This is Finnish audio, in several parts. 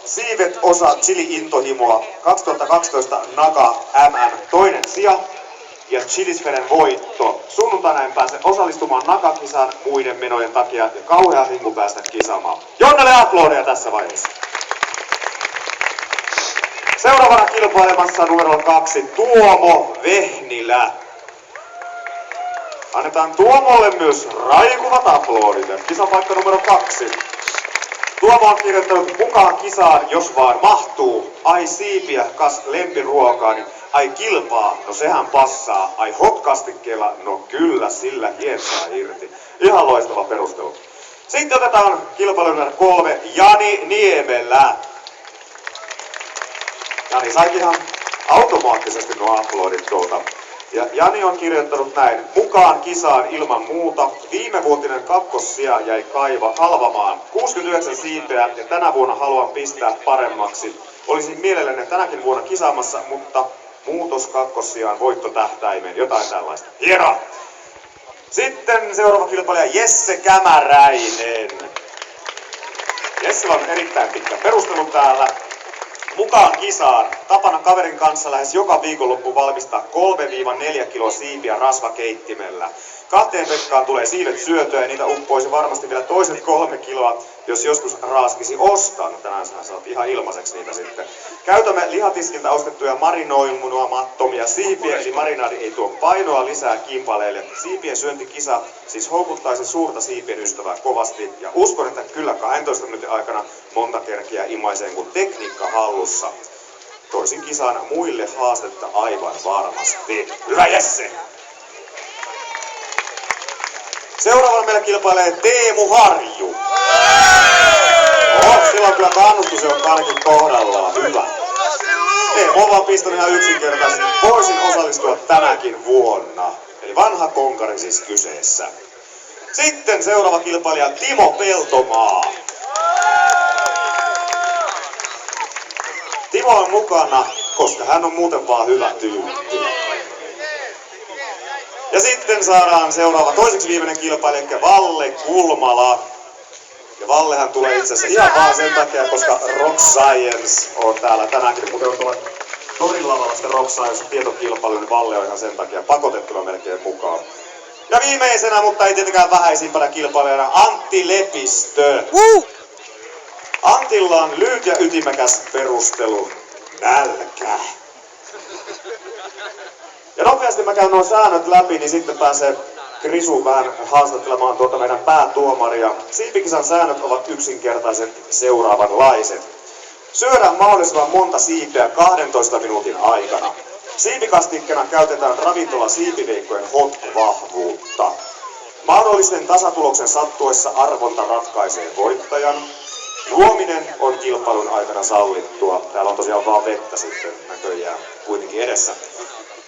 Siivet osa Chili Intohimoa 2012 Naga MM toinen sija ja Chilisferen voitto. Sunnuntaina en pääse osallistumaan Naga-kisaan muiden menojen takia ja kauhea hinku päästä kisaamaan. Jonnelle aplodeja tässä vaiheessa. Seuraavana kilpailemassa numero 2 Tuomo Vehnilä. Annetaan Tuomolle myös raikuvat aplodit ja kisapaikka numero 2. Tuomo on kirjoittanut mukaan kisaan, jos vaan mahtuu. Ai siipiä, kas lempiruokaani. Ai kilpaa, no sehän passaa. Ai hotkastikkeella, no kyllä sillä hietsaa irti. Ihan loistava perustelu. Sitten otetaan kilpailu numero 3, Jani Niemelä. Jani saikin ihan automaattisesti nuo aplodit tuolta. Ja Jani on kirjoittanut näin. Mukaan kisaan ilman muuta. Viimevuotinen kakkossija jäi kalvamaan. 69 siipeä ja tänä vuonna haluan pistää paremmaksi. Olisin mielelläni tänäkin vuonna kisaamassa, mutta muutos kakkossijaan voittotähtäimeen. Jotain tällaista. Hienoa! Sitten seuraava kilpailija Jesse Kämäräinen. Jessellä on erittäin pitkä perustelu täällä. Mukaan kisaan. Tapana kaverin kanssa lähes joka viikonloppu valmistaa 3-4 kiloa siipiä rasvakeittimellä. 2 pekkaan tulee siivet syötyä ja niitä uppoisi varmasti vielä toiset 3 kiloa, jos joskus raaskisi ostaa. No tänään sä saat ihan ilmaiseksi niitä sitten. Käytämme lihatiskiltä ostettuja marinoimattomia siipiä, eli marinaadi ei tuo painoa lisää kimpaleille. Siipien syöntikisa siis houkuttaisi suurta siipien ystävää kovasti. Ja uskon, että kyllä 12 minuutin aikana monta kerkiä imaiseen kun tekniikka hallussa. Toisin kisaan muille haastetta aivan varmasti. Hyvä Jesse! Seuraavana meillä kilpailee Teemu Harju. Sillä on kyllä kannustus jo ainakin kohdallaan. Hyvä. Teemu on vaan pistänyt ihan yksinkertaisesti. Voisin osallistua tänäkin vuonna. Eli vanha konkari siis kyseessä. Sitten seuraava kilpailija Timo Peltomaa. Timo on mukana, koska hän on muuten vaan hyvä tyyppi. Ja sitten saadaan seuraava toiseksi viimeinen kilpailija, eli Valle Kulmala. Ja Vallehan tulee itse asiassa ihan vaan sen takia, koska Rock Science on täällä tänäänkin. Kuten on tuolla Torillavalla sitten Rock Science tietokilpailu, niin Valle on ihan sen takia pakotettuna melkein mukaan. Ja viimeisenä, mutta ei tietenkään vähäisimpänä kilpailijana, Antti Lepistö. Antilla on lyhyt ja ytimekäs perustelu. Nälkä. Ja nopeasti mä käyn nuo säännöt läpi, niin sitten pääsee Krisu vähän haastattelemaan tuota meidän päätuomaria. Siipikisan säännöt ovat yksinkertaiset seuraavanlaiset. Syödään mahdollisimman monta siipeä 12 minuutin aikana. Siipikastikkena käytetään ravintola siipiveikkojen hot-vahvuutta. Mahdollisen tasatuloksen sattuessa arvonta ratkaisee voittajan. Juominen on kilpailun aikana sallittua. Täällä on tosiaan vaan vettä sitten näköjään kuitenkin edessä.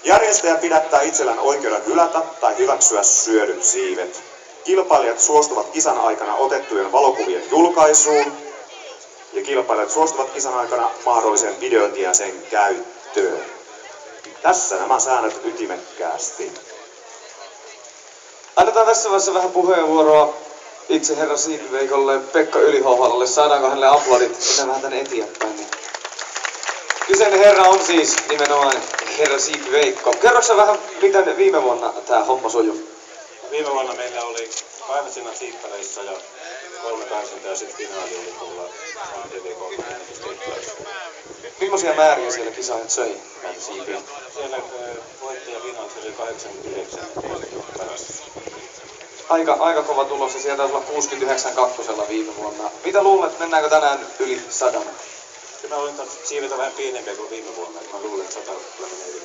Järjestäjä pidättää itsellään oikeuden hylätä tai hyväksyä syödyt siivet. Kilpailijat suostuvat kisan aikana otettujen valokuvien julkaisuun. Ja kilpailijat suostuvat kisan aikana mahdollisen videointiin sen käyttöön. Tässä nämä säännöt ytimekkäästi. Annetaan tässä vaiheessa vähän puheenvuoroa itse herra siipiveikolle Pekka Ylihoholalle. Saadaanko hänelle aplodit? Mennään vähän tänne eteenpäin. Kyseinen herra on siis nimenomaan herra Siipiveikko. Kerroksä vähän, miten viime vuonna tää homma sujui? Viime vuonna meillä oli päiväsinnat siippareissa ja 3 karsintaa ja sitten finaali oli tuolla MTV3 ennätysteikkaissa. Millaisia määriä siellä kisaajat söi näitä siipiä? Siellä voittaja finaali oli 89 perässä. Aika kova tulos ja sieltä taisi olla 69 kakkosella viime vuonna. Mitä luulet, mennäänkö tänään yli 100? Mä olin siivetä vähän pienempiä kuin viime vuonna, että mä luulen, että 100 kyllä menee yli.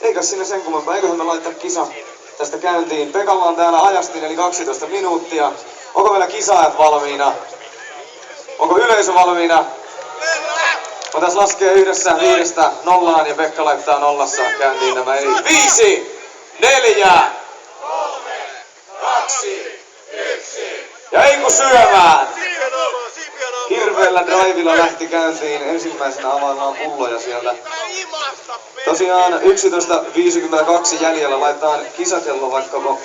Eikös sinne sen kummempaa, eiköhän me laittaa kisa tästä käyntiin. Pekalla on täällä ajastin eli 12 minuuttia. Onko meillä kisaajat valmiina? Onko yleisö valmiina? Mä tässä laskee yhdessä 5-0 ja Pekka laittaa 0 käyntiin nämä. Eli 5, 4, 3, 2, 1. ja ei kun syömään! Hirveellä drivilla lähti käyntiin. Ensimmäisenä availlaan pulloja sieltä. Tosiaan 11.52 jäljellä. Laitetaan kisakello vaikkapa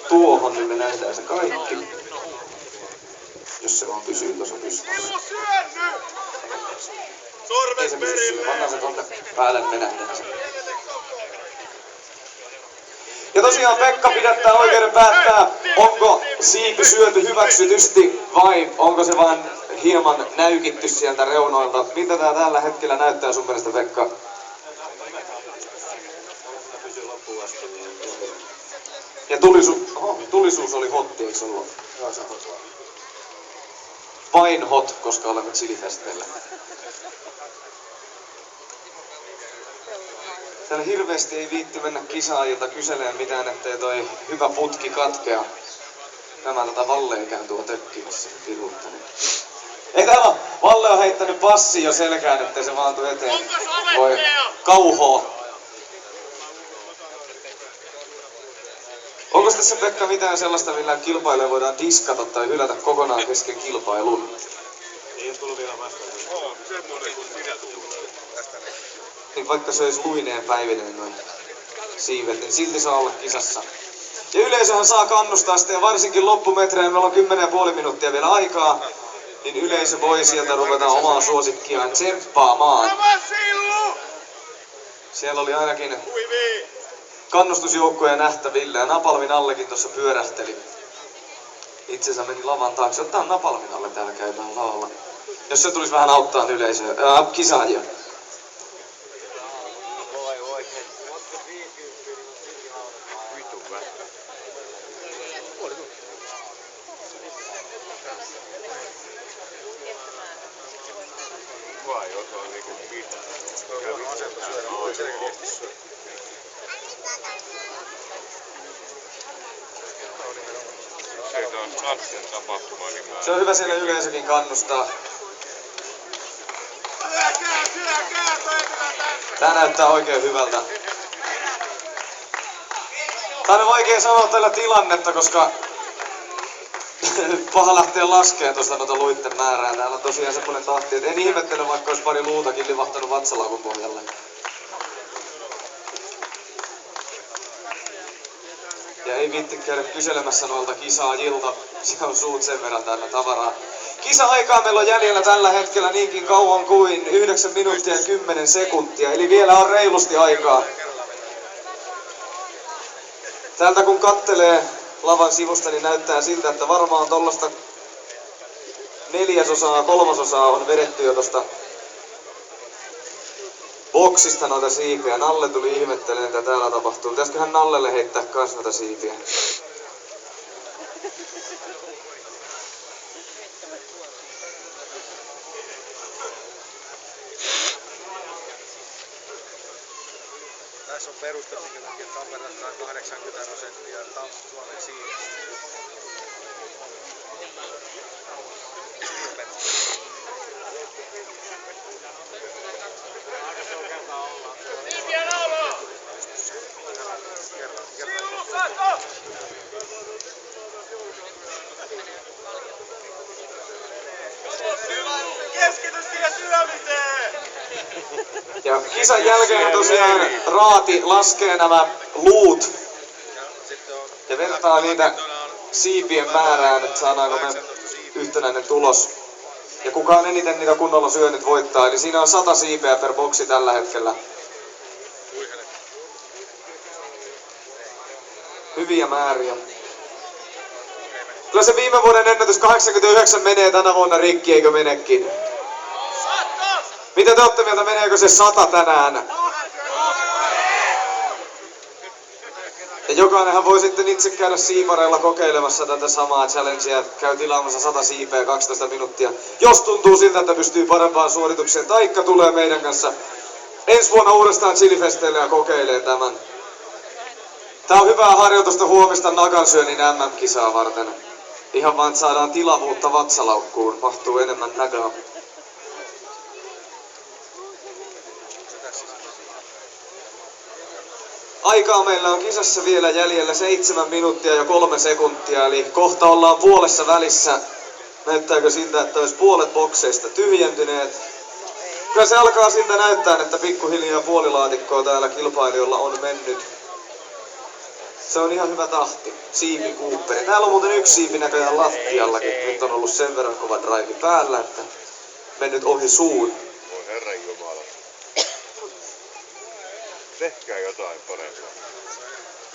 tuohon, niin me nähdään se kaikki. jos se vaan pysyy tuossa pystyssä. Kimmo syönny! Ei se Sormet pysy sille, perille! pannaan se tonne päälle nenähden. Ja tosiaan Pekka pidättää oikeuden päättää, onko siipi syöty hyväksytysti vai onko se vain hieman näykitty sieltä reunoilta. Miltä tää tällä hetkellä näyttää sun mielestä, Pekka? Pysyy loppuun asti, niin Ja tulisuus oli hotti, eikö se ollut? joo, se on hot. Vain hot, koska olemme chilifesteillä. Täällä hirveästi ei viitti mennä kisaajilta kyseleen mitään, ettei toi hyvä putki katkea. Tämä Valle ikään tuo tökkimässä piruuttani. Ei täällä Valle on heittänyt passi jo selkään, ettei se vaan tuu eteen. Voi kauhoo. Onko tässä, Pekka, mitään sellaista, millä kilpailija voidaan diskata tai hylätä kokonaan kesken kilpailun? Ei ole tullut vielä vastaan. Semmoinen kuin sinä tulet. Niin vaikka se olisi luineen päivineen noin siivet, niin silti saa olla kisassa. Ja yleisöhän saa kannustaa sitä, ja varsinkin loppumetreillä, meillä on 10,5 minuuttia vielä aikaa, niin yleisö voi sieltä ruveta omaa suosikkiaan tsemppaamaan. Tämä sillu! Siellä oli ainakin Huivi! kannustusjoukkoja nähtävillä, ja Napalmin allekin tuossa pyörähteli. Itsensä meni lavan taakse. Ottaa Napalmin alle täällä käymään lavalla. Jos se tulisi vähän auttaa yleisöä, kisaajia. Vai oot on niinku pitää. Kävi asento syödä selkeästi syödä. Se on lapsen tapahtuma, niin mä... Se on hyvä siellä yleisökin kannustaa. Syökää, toivotaan tänne! Tää näyttää oikein hyvältä. Tää on vaikea sanoa tällä tilannetta, koska paha lähtee laskeen tuosta noita luitten määrää. Täällä on tosiaan semmonen tahti, että en ihmettele, vaikka olisi pari luutakin livahtanut vatsalaukun pohjalle. Ja ei viitti käydä kyselemässä noilta kisaajilta. Siellä on suut sen verran täynnä tavaraa. Kisa-aikaa meillä on jäljellä tällä hetkellä niinkin kauan kuin 9 minuuttia ja 10 sekuntia. Eli vielä on reilusti aikaa. Täältä kun kattelee lavan sivusta, niin näyttää siltä, että varmaan tollasta 1/4, 1/3 on vedetty jo tosta boksista noita siipiä. Nalle tuli ihmettelemään, mitä täällä tapahtuu. Pitäisiköhän Nallelle heittää kans noita siipiä? Tässä on peruste, minkä takia Tampereella on 80% Suomen siivestä. Siipiä naulaa! Sillu sato! Keskity siihen syömiseen! Ja kisan jälkeen tosiaan Raati laskee nämä luut ja vertaa niitä siipien määrään, että saadaanko me yhtenäinen tulos. Ja kuka on eniten niitä kunnolla syönyt voittaa, eli siinä on 100 siipeä per boksi tällä hetkellä. Hyviä määriä. Kyllä se viime vuoden ennätys 89 menee tänä vuonna rikki, eikö menekin? Mitä te olette mieltä, meneekö se 100 tänään? Ja jokainenhan voi sitten itse käydä siipareilla kokeilemassa tätä samaa challengea. Käy tilaamassa 100 siipeä 12 minuuttia. Jos tuntuu siltä, että pystyy parempaan suoritukseen, taikka tulee meidän kanssa ensi vuonna uudestaan chilifesteille ja kokeilee tämän. Tää on hyvää harjoitusta huomista nakansyönnin MM-kisaa varten. Ihan vaan, että saadaan tilavuutta vatsalaukkuun. Mahtuu enemmän näköä. Aikaa meillä on kisassa vielä jäljellä 7 minuuttia ja 3 sekuntia, eli kohta ollaan puolessa välissä. Näyttääkö siltä, että olisi puolet bokseista tyhjentyneet? Kyllä se alkaa siltä näyttää, että pikkuhiljaa puolilaatikkoa täällä kilpailijoilla on mennyt. Se on ihan hyvä tahti. Siipi Cooperi. Täällä on muuten yksi siipi näköjään lattiallakin. Nyt on ollut sen verran kova drive päällä, että mennyt ohi suun. Voi herran jumala. Tehkää jotain parempaa.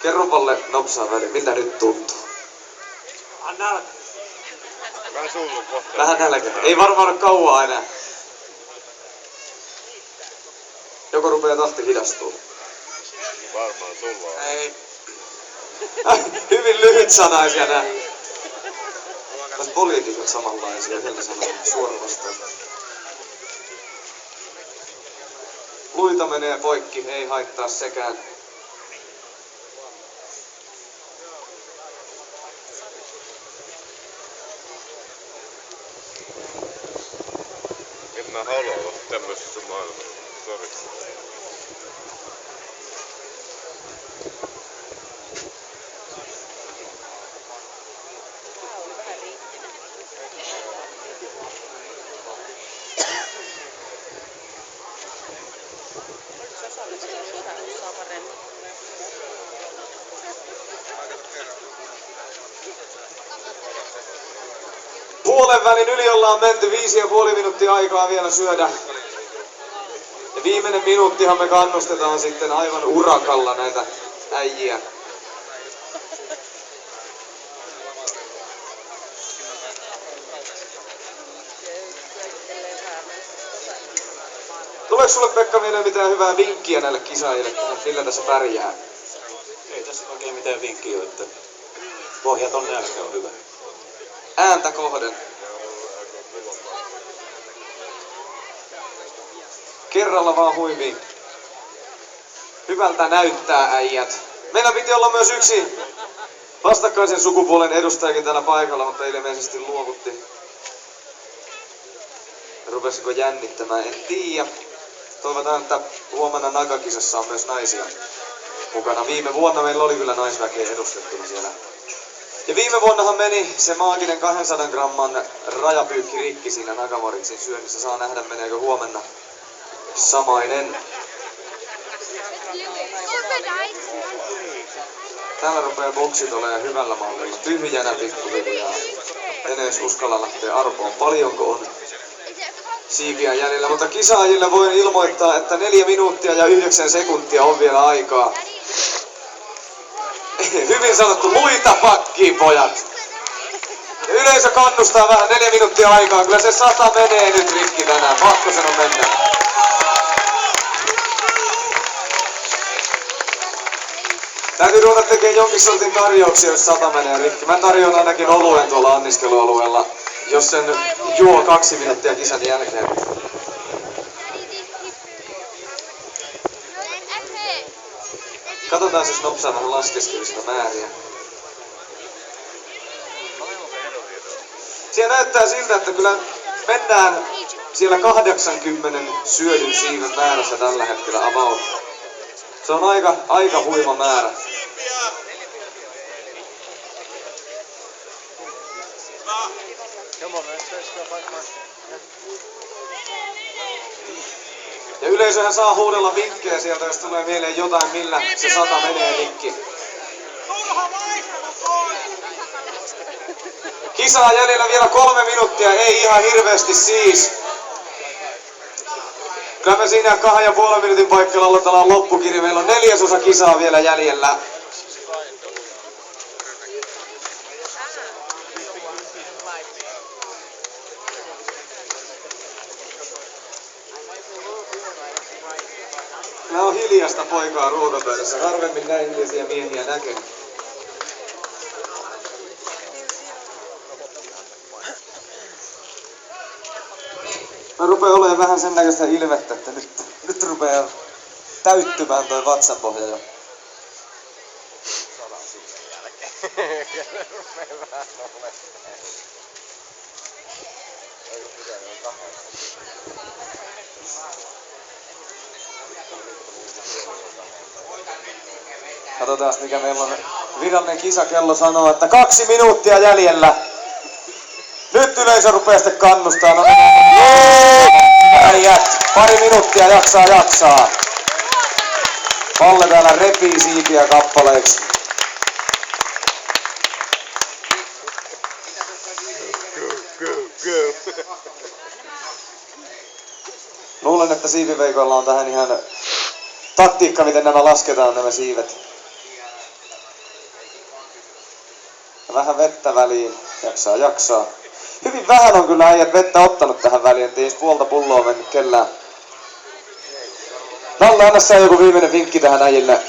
Kerro Valle nopsaan väliin, miltä nyt tuntuu? Vähän sullu kohta. Vähän nälkä. Ei varmaan ole kauaa enää. Joko rupeaa tahti hidastua? Varmaan sulla on. Ei. Hyvin lyhytsanaisia nää. Tässä poliitikot samanlaisia, heillä sanoo suorastaan. Luita menee poikki, ei haittaa sekään. En mä halua olla tämmöisessä maailmassa. Sori. Puolen välin yli ollaan menty, 5,5 minuuttia aikaa vielä syödä. Ja viimeinen minuuttihan me kannustetaan sitten aivan urakalla näitä äijiä. Tuleeko sulle Pekka vielä mitään hyvää vinkkiä näille kisaajille, että millä tässä pärjää? Ei tässä oikein mitään vinkkiä, että pohjaton nälkä on hyvä. Ääntä kohden. Kerralla vaan huimiin. Hyvältä näyttää äijät. Meillä piti olla myös yksi vastakkaisen sukupuolen edustajakin täällä paikalla, mutta ilmeisesti luovutti. Rupesiko jännittämään, en tiedä. Toivotaan, että huomenna Naga-kisassa on myös naisia mukana. Viime vuonna meillä oli kyllä naisväkeä edustettuna siellä. Ja viime vuonnahan meni se maaginen 200 gramman rajapyykki rikki siinä Nagamoritsin syönnissä. Saa nähdä, meneekö huomenna samainen. Täällä rupeaa boksit olemaan hyvällä mallilla. Tyhjänä pikkuhiljaa. En edes uskalla lähteä arpoon. Paljonko on siipiä jäljellä, mutta kisaajille voin ilmoittaa, että 4 minuuttia ja 9 sekuntia on vielä aikaa. Hyvin sanottu, luita pakkiin pojat! Ja yleisö kannustaa vähän, 4 minuuttia aikaa, kyllä se 100 menee nyt rikki tänään, pakko sen on mennä. Täytyy ruveta tekemään jonkin sortin tarjouksia, jos 100 menee rikki. Mä tarjoan ainakin oluen tuolla anniskelualueella, jos sen juo 2 minuuttia kisan jälkeen. Katsotaan siis nopsaa vähän laskeskelista määriä. Siellä näyttää siltä, että kyllä mennään siellä 80 syödyn siiven määrässä tällä hetkellä about. Se on aika huima määrä. Ja yleisöhän saa huudella vinkkejä sieltä, jos tulee mieleen jotain, millä se 100 menee rikki. Kisaa jäljellä vielä 3 minuuttia, ei ihan hirveästi siis. Kyllä me siinä 2,5 minuutin paikalla aloitellaan loppukirja. Meillä on 1/4 kisaa vielä jäljellä. Nämä on hiljasta poikaa ruokapöydässä. Harvemmin näin hiljaisia miehiä näkee. Mä rupean olemaan vähän sen näköistä ilmettä, että nyt rupeaa täyttymään toi vatsanpohja jo. Katsotaan mikä meillä on virallinen kisakello sanoo, että 2 minuuttia jäljellä. Nyt yleisö rupeaa sitten kannustaa. No, äijät, 2 minuuttia jaksaa. Valle täällä repii siipiä kappaleiksi. luulen, että siiviveikoilla on tähän ihan taktiikka, miten nämä lasketaan nämä siivet. Vähän vettä väliin. Jaksaa. Hyvin vähän on kyllä äijät vettä ottanut tähän väliin, ettei edes puolta pulloa mennyt kellään. Nalle, anna sä joku viimeinen vinkki tähän äijille.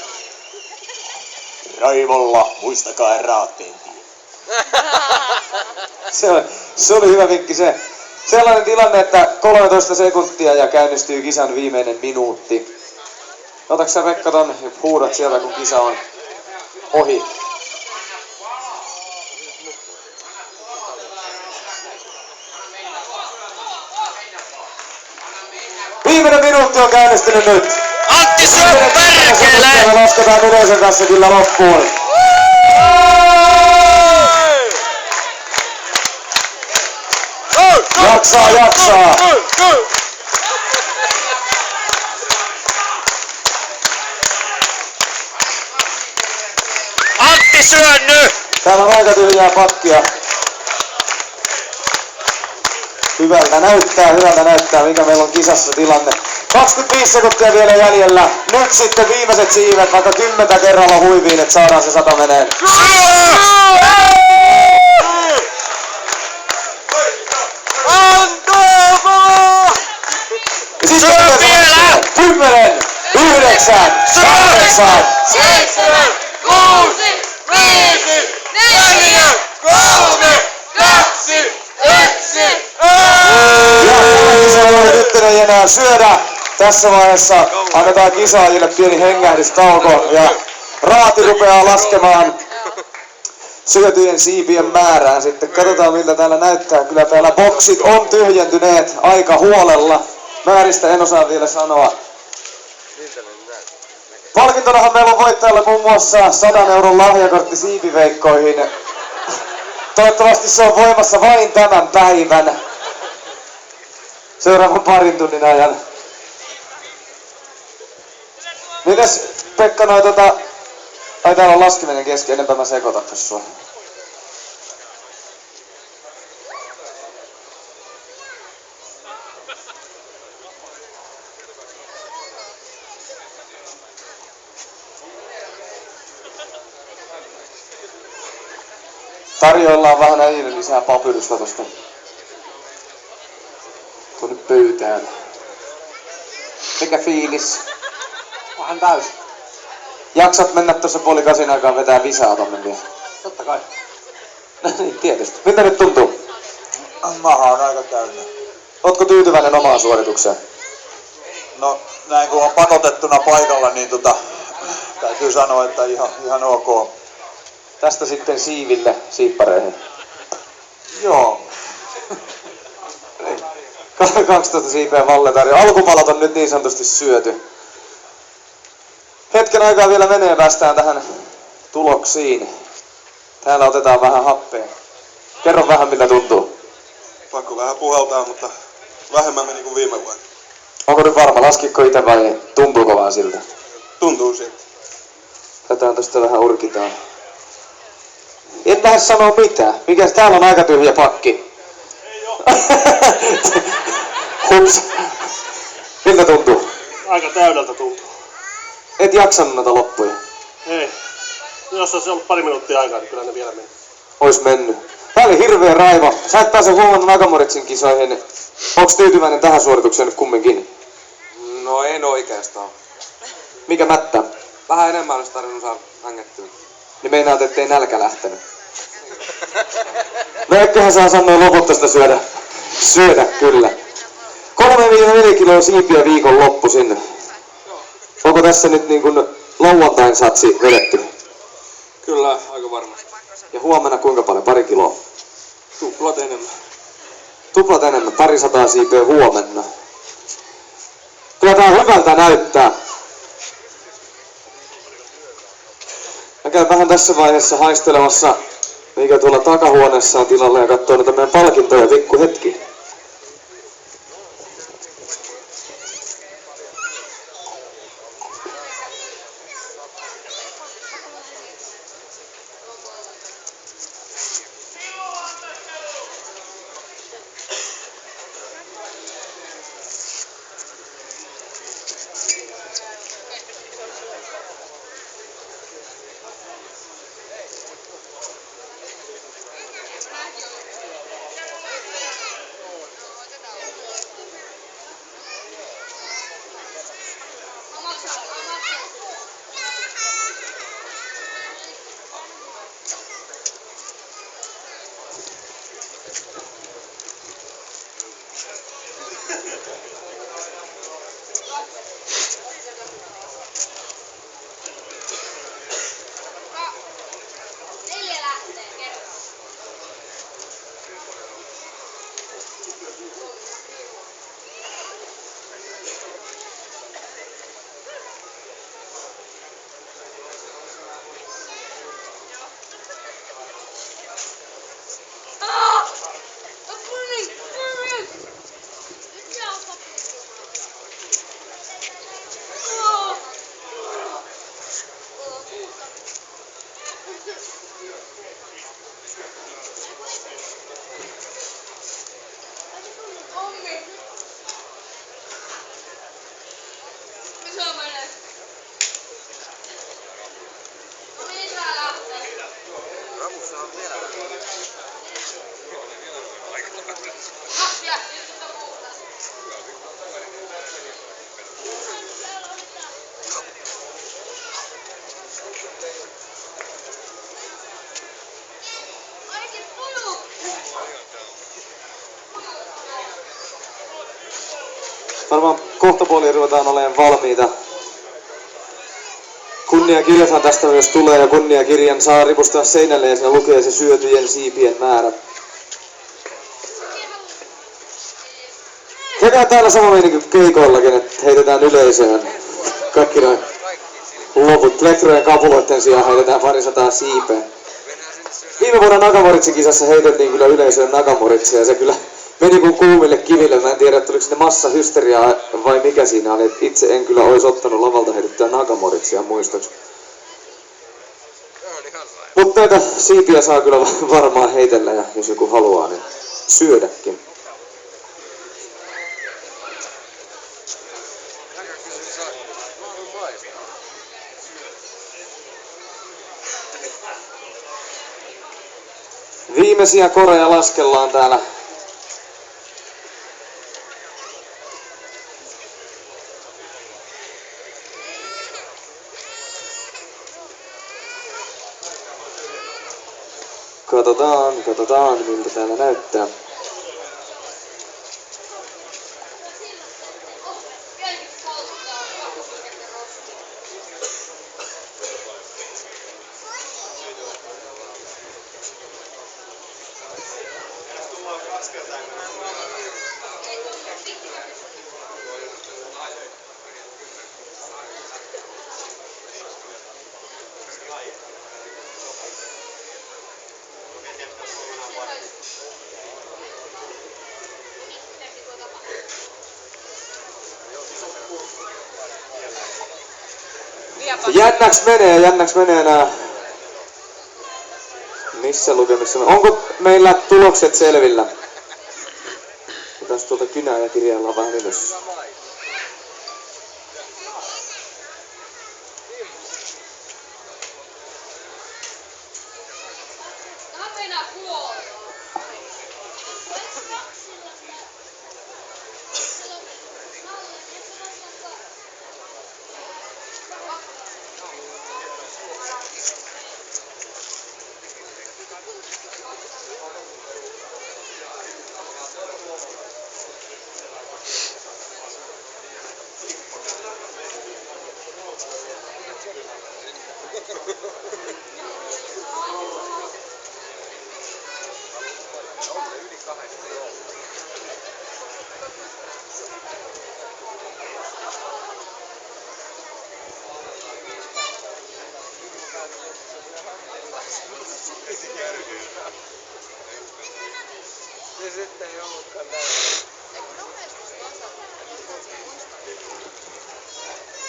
Raivolla, muistakaa raatteen Se oli hyvä vinkki se. Sellainen tilanne, että 13 sekuntia ja käynnistyy kisan viimeinen minuutti. Otatko sä Pekka ton huudat sieltä, kun kisa on ohi? Viimeinen minuutti on käynnistynyt nyt. Antti Syöpä perkele! Lasketaan yleisön kanssa kyllä loppuun. Jaksaa! Antti syönny! Täällä on aika tyhjää pakkia. Hyvältä näyttää, mikä meillä on kisassa tilanne. 25 sekuntia vielä jäljellä. Nyt sitten viimeiset siivet, vaikka 10 kerralla huiviin, että saadaan se 100 meneen. Syö vielä! 10, 9, 8, 7, 6, 5, 4, 3, 2, 1! Ja nyt ei enää syödä. Tässä vaiheessa annetaan kisaajille pieni hengähdystauko ja raati rupeaa laskemaan syötyjen siipien määrää. Sitten katsotaan miltä täällä näyttää. Kyllä täällä boksit on tyhjentyneet aika huolella. Määristä en osaa vielä sanoa. Palkintonahan meillä on voittajalla muun muassa 100 € lahjakortti siipiveikkoihin. Toivottavasti se on voimassa vain tämän päivän. Seuraavan parin tunnin ajan. Mites Pekka ai täällä on laskeminen kesken, enempää mä sekoitan sua. Tarjoillaan vähän äijille lisää papyrusta tosta tuonne pöytään. Mikä fiilis? Vähän täys. Jaksat mennä tuossa 7:30 aikaan vetää visaa tonne vielä? Totta kai. No niin, tietysti. Miltä nyt tuntuu? Maha on aika täynnä. Ootko tyytyväinen omaan suoritukseen? No näin kun on pakotettuna paikalla, niin täytyy sanoa, että ihan ok. Tästä sitten siiville, siippareihin. Joo. 12 siipeä Valle tarjoaa. Alkupalat on nyt niin sanotusti syöty. Hetken aikaa vielä menee, päästään tähän tuloksiin. Täällä otetaan vähän happea. Kerro vähän miltä tuntuu. Pakko vähän puhaltaa, mutta vähemmän meni kuin viime vuonna. Onko nyt varma, laskitko itse vai tuntuuko vaan siltä? Tuntuu siltä. Tätä tästä vähän urkitaan. Et lähde sanoa mitään. Mikäs täällä on aika tyhjä pakki? Ei oo. Hups. Miltä tuntuu? Aika täydeltä tuntuu. Et jaksanut noita loppuja. Ei. Jos olisi ollut pari minuuttia aikaa, niin kyllä ne vielä meni. Ois mennyt. Tää oli hirveä raivo. Sä et pääse huomenna Nakamoritsin kisoihin. Onks tyytyväinen tähän suoritukseen nyt kumminkin? No en oikeastaan. Mikä mättä? Vähän enemmän olisi tarvinnut saada hängettyä. Niin meinaat, ettei nälkä lähtenyt. No eiköhän saa sanoa loput tästä syödä. Syödä kyllä. 3-4 kiloa siipiä viikon loppuisin. Onko tässä nyt niin kuin lauantain satsi vedetty? Kyllä, aika varmasti. Ja huomenna kuinka paljon? Pari kiloa? Tuplat enemmän. Tuplat enemmän, 200 siipeä huomenna. Kyllä tää hyvältä näyttää. Mä käyn vähän tässä vaiheessa haistelemassa, mikä tuolla takahuoneessa on tilalla ja katsoo näitä meidän palkintoja pikku hetki. Varmaan kohtapuoliin ruvetaan olemaan valmiita. Kunniakirjathan tästä myös tulee ja kunniakirjan saa ripustaa seinälle ja siinä lukee se syötyjen siipien määrä. Käydään täällä sama meininki kuin keikoillakin, että heitetään yleisöön kaikki noin loput. Plektrojen kapuloiden sijaan heitetään parisataa siipeä. Viime vuonna Nakamoritsi-kisassa heiteltiin kyllä yleisöön Nakamoritsia ja se kyllä meni kuin kuumille kiville. Mä en tiedä, että oliko sinne massahysteriaa vai mikä siinä oli. Itse en kyllä olisi ottanut lavalta heitettyä Nakamoritsia muistoksi. Mutta näitä siipiä saa kyllä varmaan heitellä ja jos joku haluaa, niin syödäkin. Viimeisiä koreja laskellaan täällä. Katsotaan miltä täällä näyttää. Jännäks menee nää. Missä lukemissa? Onko meillä tulokset selvillä? Otas tuolta kynää ja kirjaillaan vähän ylös.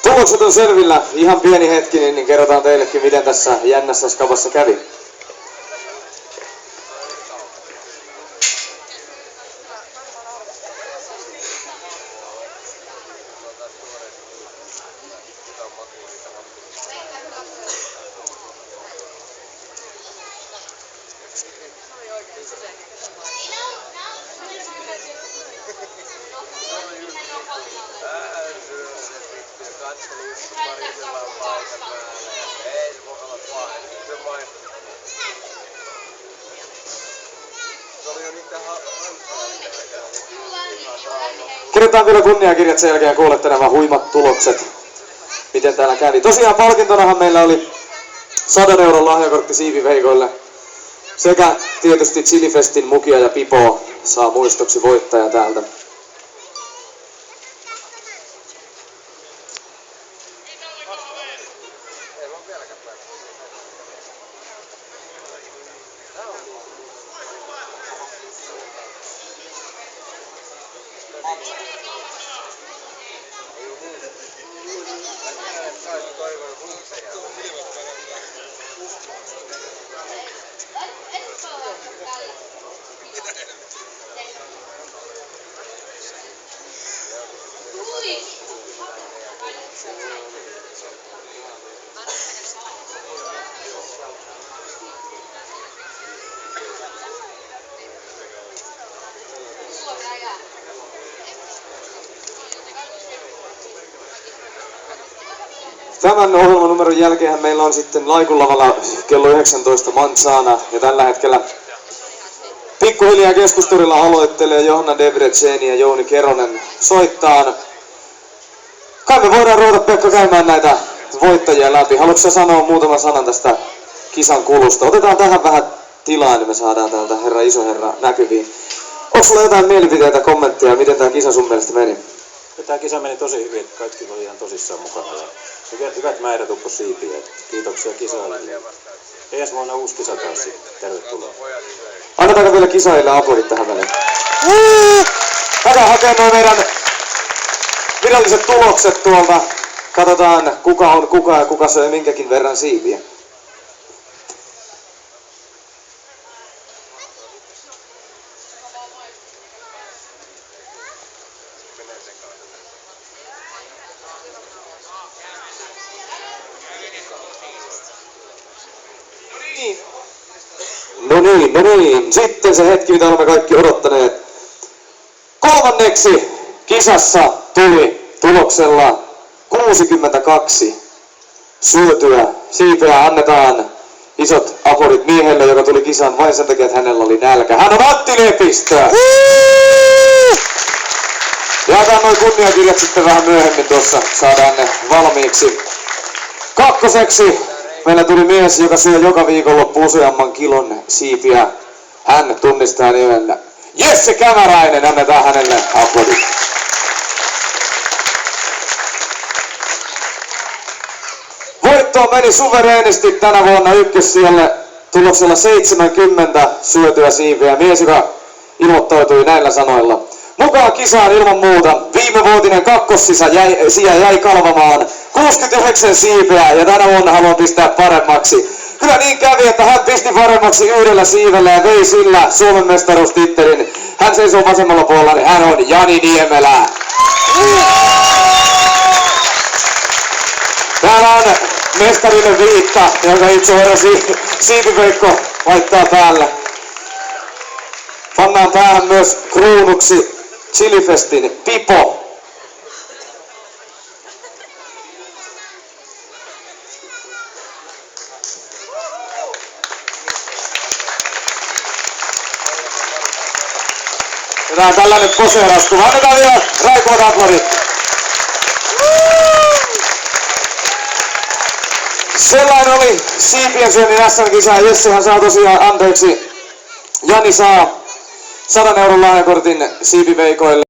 Tulokset on selvillä. Ihan pieni hetki, niin kerrotaan teillekin, miten tässä jännässä skavassa kävi. Ei se voi olla paha. Se vain Kirjoitetaan vielä kunniakirjat sen jälkeen ja kuulette nämä huimat tulokset. Miten täällä kävi. Tosiaan palkintonahan meillä oli 100 € lahjakortti siipiveikoille. Sekä tietysti Chilifestin Mukia ja Pipo saa muistoksi voittaja täältä. Tämän ohjelmanumeron jälkeen meillä on sitten Laikunlavalla kello 19 Manzana ja tällä hetkellä pikkuhiljaa keskustorilla aloittelee Johanna Debreceni ja Jouni Keronen soittaa. Kai me voidaan ruveta Pekka käymään näitä voittajia läpi. Haluatko sä sanoa muutaman sanan tästä kisan kulusta? Otetaan tähän vähän tilaa, niin me saadaan täältä iso herra näkyviin. Onko sulla jotain mielipiteitä, kommentteja, miten tämä kisa sun mielestä meni? Tämä kisa meni tosi hyvin, että kaikki oli ihan tosissaan mukana. Ja hyvät määrät uppo siipiä. Kiitoksia kisaajille. Ensi vuonna uusi kisa taas sitten. Tervetuloa. Annetaanko vielä kisaajille aplodit tähän väliin? Käydään hakemaan meidän viralliset tulokset tuolta. Katsotaan kuka on kuka ja kuka söi minkäkin verran siipiä. No niin. Sitten se hetki, mitä olemme kaikki odottaneet. Kolmanneksi kisassa tuli tuloksella 62 syötyä siipeä. Annetaan isot aplodit miehelle, joka tuli kisaan vain sen takia, että hänellä oli nälkä. Hän on Antti Lepistö! Jaetaan noin kunniakirjat sitten vähän myöhemmin tuossa. Saadaan ne valmiiksi. Kakkoseksi meillä tuli mies, joka syö joka viikonloppu useamman kilon siipiä. Hän tunnistaa nimellä Jesse Kämäräinen. Annetaan hänelle aplodit. Voittoon meni suvereenisti tänä vuonna ykkössijalle tuloksella 70 syötyä siipiä. Mies, joka ilmoittautui näillä sanoilla. Mukaan kisaan ilman muuta viimevuotinen kakkossija jäi kalvamaan 69 siipeä ja tänä vuonna haluan pistää paremmaksi. Kyllä niin kävi, että hän pisti paremmaksi yhdellä siivellä ja vei sillä Suomen mestaruustittelin. Hän seisoo vasemmalla puolella, niin hän on Jani Niemelä. Täällä on mestarinen Viitta, jonka itse herra Siipiveikko laittaa päälle. Pannaan päähän myös kruunuksi Chilifestin Pipo. Otetaan tällainen poseerauskuva. Annetaan vielä raikoon aplodit. Sellainen oli siipien syönnin SM-kisa. Jessehän saa tosiaan, Jani saa 100 € lahjakortin siipiveikoille.